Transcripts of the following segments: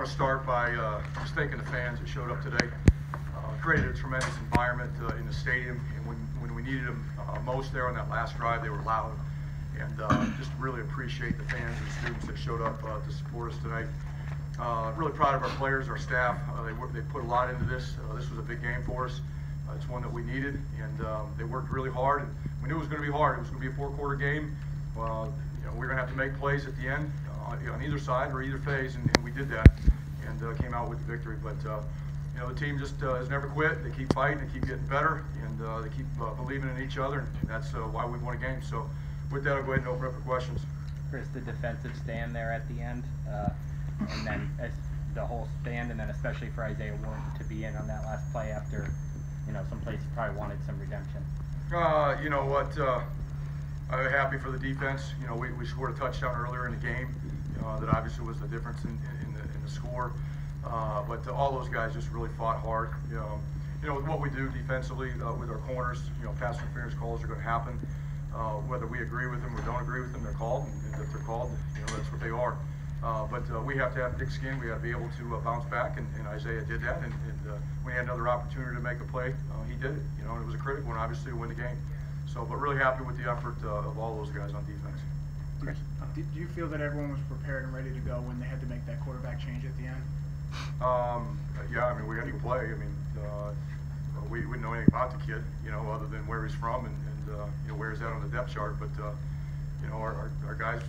want to start by just thanking the fans that showed up today. Created a tremendous environment in the stadium, and when we needed them most there on that last drive, they were loud. And just really appreciate the fans and students that showed up to support us tonight. Really proud of our players, our staff. They put a lot into this. This was a big game for us. It's one that we needed, and they worked really hard. And we knew it was going to be hard. It was going to be a four-quarter game. We're going to have to make plays at the end on either side or either phase, and we did that and came out with the victory. But the team just has never quit. They keep fighting, they keep getting better, and they keep believing in each other, and that's why we won a game. So with that, I'll go ahead and open up for questions. Chris, the defensive stand there at the end, and then the whole stand, and then especially for Isaiah Warren to be in on that last play after, some places probably wanted some redemption. You know what? I'm happy for the defense. We scored a touchdown earlier in the game. That obviously was the difference in the score. But all those guys just really fought hard. With what we do defensively with our corners, pass interference calls are going to happen. Whether we agree with them or don't agree with them, they're called, and if they're called, that's what they are. But we have to have thick skin. We got to be able to bounce back, and Isaiah did that. And we had another opportunity to make a play. He did it. And it was a critical one, obviously, to win the game. So, but really happy with the effort of all those guys on defense. Chris, did you feel that everyone was prepared and ready to go when they had to make that quarterback change at the end? Yeah, we had to play. We didn't know anything about the kid, other than where he's from and where he's at on the depth chart. But our guys,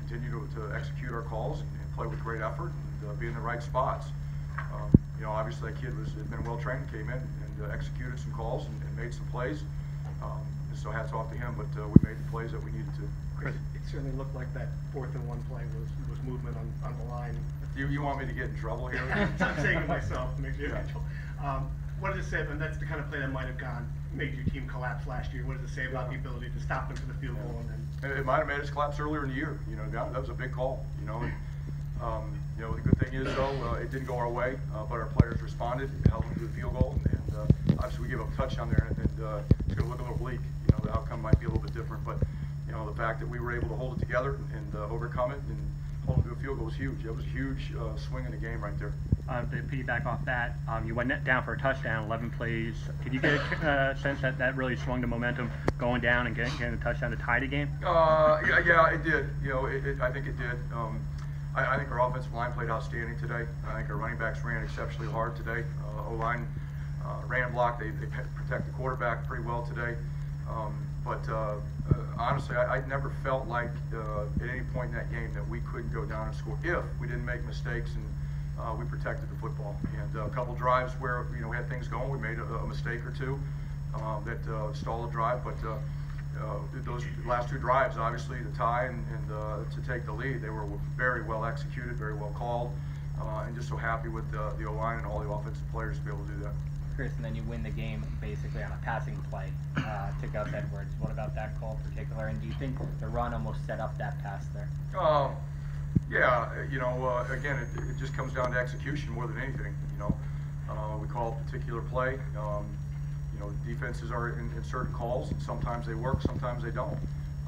continue to execute our calls and play with great effort and be in the right spots. Obviously that kid had been well trained, came in and executed some calls and made some plays. So hats off to him, but we made the plays that we needed to. Chris, it certainly looked like that 4th and 1 play was movement on the line. You want me to get in trouble here? I'm saying it myself to make sure you're in trouble. What does it say? And that's the kind of play that might have made your team collapse last year. What does it say about the ability to stop them for the field goal? And then it might have made us collapse earlier in the year. That was a big call. The good thing is though, it didn't go our way, but our players responded, held them to the field goal, and obviously we gave up a touchdown there, and it's going to look a little bleak. The outcome might be a little bit different, but the fact that we were able to hold it together and overcome it and hold them to a field goal was huge. That was a huge swing in the game right there. To piggyback off that, you went down for a touchdown, 11 plays. Did you get a sense that really swung the momentum going down and getting a touchdown to tie the game? Yeah, it did. I think it did. I think our offensive line played outstanding today. I think our running backs ran exceptionally hard today. O-line ran block. They protect the quarterback pretty well today. But honestly, I never felt like at any point in that game that we couldn't go down and score if we didn't make mistakes and we protected the football. And a couple drives where we had things going, we made a mistake or two that stalled the drive. But those last 2 drives, obviously, the tie and to take the lead, they were very well executed, very well called, and just so happy with the O-line and all the offensive players to be able to do that. Chris, and then you win the game basically on a passing play to Gus Edwards. What about that call in particular? And do you think the run almost set up that pass there? Yeah, again, it just comes down to execution more than anything. We call a particular play. Defenses are in certain calls, and sometimes they work, sometimes they don't.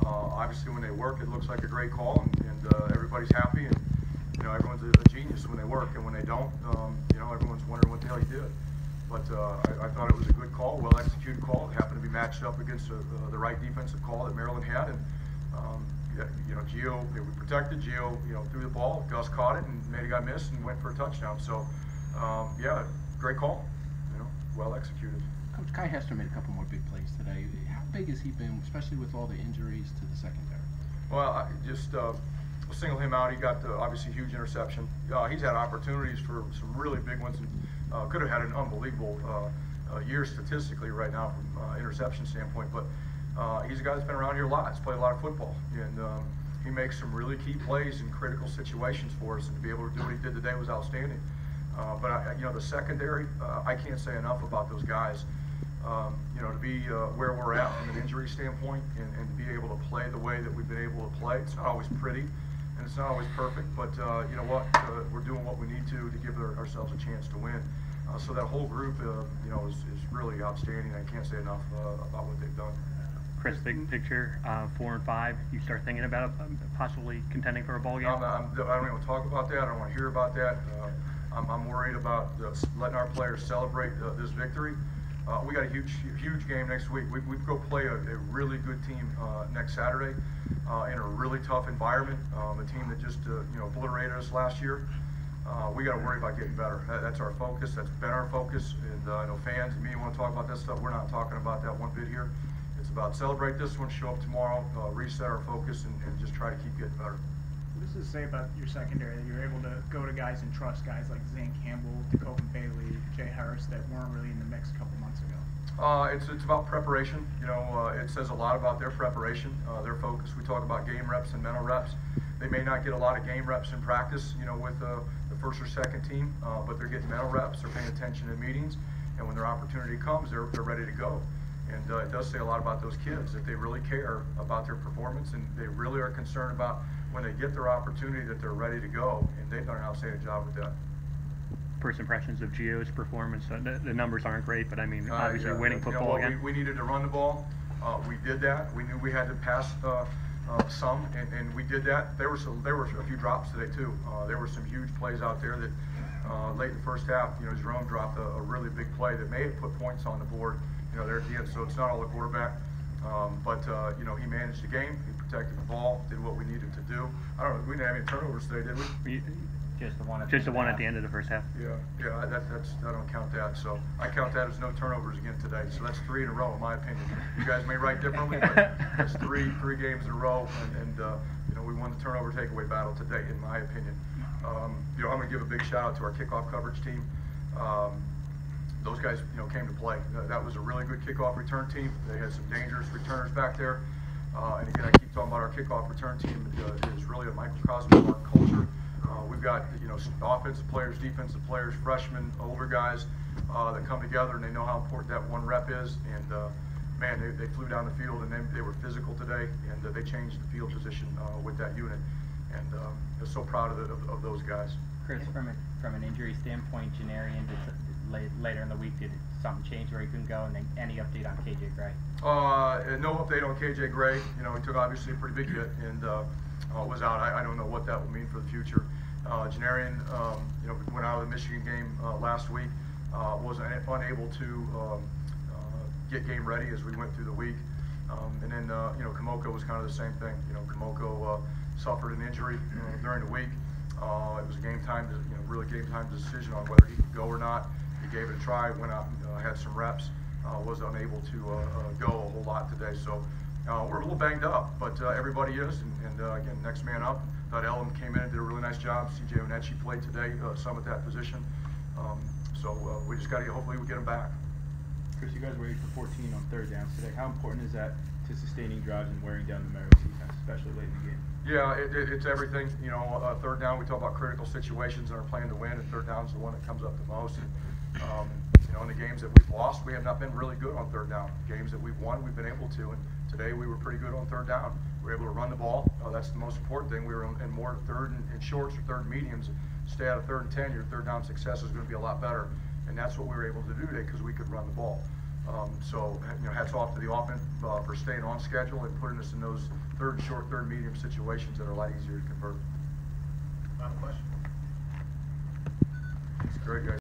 Obviously, when they work, it looks like a great call, and everybody's happy, and everyone's a genius when they work, and when they don't, everyone's wondering what the hell you did. But I thought it was a good call, well-executed call. It happened to be matched up against the right defensive call that Maryland had, and Gio, we protected. Gio, threw the ball. Gus caught it and made a guy miss and went for a touchdown. So, yeah, great call. Well executed. Coach Kai Hester made a couple more big plays today. How big has he been, especially with all the injuries to the secondary? Well, I just single him out. He got obviously huge interception. He's had opportunities for some really big ones, and could have had an unbelievable year statistically right now from interception standpoint. But he's a guy that's been around here a lot. He's played a lot of football, and he makes some really key plays in critical situations for us. And to be able to do what he did today was outstanding. But the secondary, I can't say enough about those guys. To be where we're at from an injury standpoint and be able to play the way that we've been able to play. It's not always pretty and it's not always perfect, but you know what? We're doing what we need to give ourselves a chance to win. So that whole group, is really outstanding. I can't say enough about what they've done. Chris, big picture, 4 and 5. You start thinking about possibly contending for a bowl game. I don't even want to talk about that. I don't want to hear about that. I'm worried about letting our players celebrate this victory. We got a huge game next week. We go play a really good team next Saturday in a really tough environment. A team that just obliterated us last year. We got to worry about getting better. That's our focus. That's been our focus. And I know fans and me want to talk about that stuff. We're not talking about that one bit here. It's about celebrate this one, show up tomorrow, reset our focus, and just try to keep getting better. What does this say about your secondary, that you're able to go to guys and trust guys like Zane Campbell, Dakota Bailey, Jay Harris that weren't really in the mix a couple months ago? It's about preparation. It says a lot about their preparation, their focus. We talk about game reps and mental reps. They may not get a lot of game reps in practice, with the first or second team, but they're getting mental reps. They're paying attention in meetings, and when their opportunity comes, they're ready to go. And it does say a lot about those kids, that they really care about their performance, and they really are concerned about when they get their opportunity that they're ready to go, and they've done an outstanding job with that. First impressions of Gio's performance. The numbers aren't great, but I mean, obviously winning football again. We needed to run the ball. We did that. We knew we had to pass some, and we did that. There were a few drops today too. There were some huge plays out there that late in the first half, Jerome dropped a really big play that may have put points on the board, there at the end. So it's not all the quarterback, but he managed the game. He protected the ball, did what we needed to do. I don't know. We didn't have any turnovers today, did we? Just the one at the end of the first half. Yeah. I don't count that. So I count that as no turnovers again today. So that's 3 in a row, in my opinion. You guys may write differently, but that's three games in a row, and we won the turnover takeaway battle today, in my opinion. I'm going to give a big shout out to our kickoff coverage team. Those guys, came to play. That was a really good kickoff return team. They had some dangerous returners back there. And again, I keep talking about our kickoff return team. It is really a microcosm of our culture. We've got offensive players, defensive players, freshmen, older guys that come together, and they know how important that one rep is. And man, they flew down the field, and they were physical today, and they changed the field position with that unit. And I'm so proud of those guys. Chris, from an injury standpoint, Janarian later in the week, did something change where he couldn't go? And then any update on KJ Gray? No update on KJ Gray. He took obviously a pretty big hit and was out. I don't know what that will mean for the future. Janarian, went out of the Michigan game last week. Was unable to get game ready as we went through the week. And then Kamoko was kind of the same thing. Kamoko suffered an injury during the week. It was a game time, really game time decision on whether he could go or not. He gave it a try, went out and had some reps. Was unable to go a whole lot today. So we're a little banged up, but everybody is. And again, next man up. Thought Ellen came in and did a really nice job. CJ Onechi played today, some at that position. So we just got to hopefully we get him back. Chris, you guys were 8 for 14 on third downs today. How important is that to sustaining drives and wearing down the Mary's defense, especially late in the game? Yeah, it's everything. Third down, we talk about critical situations and our plan to win, and third down is the one that comes up the most. And, in the games that we've lost, we have not been really good on third down. Games that we've won, we've been able to. And today we were pretty good on third down. We were able to run the ball. That's the most important thing. We were in more third and shorts or third and mediums. Stay out of 3rd and 10, your third down success is going to be a lot better. And that's what we were able to do today because we could run the ball. So hats off to the offense for staying on schedule and putting us in those third and short, third and medium situations that are a lot easier to convert. Final question. It's great, guys.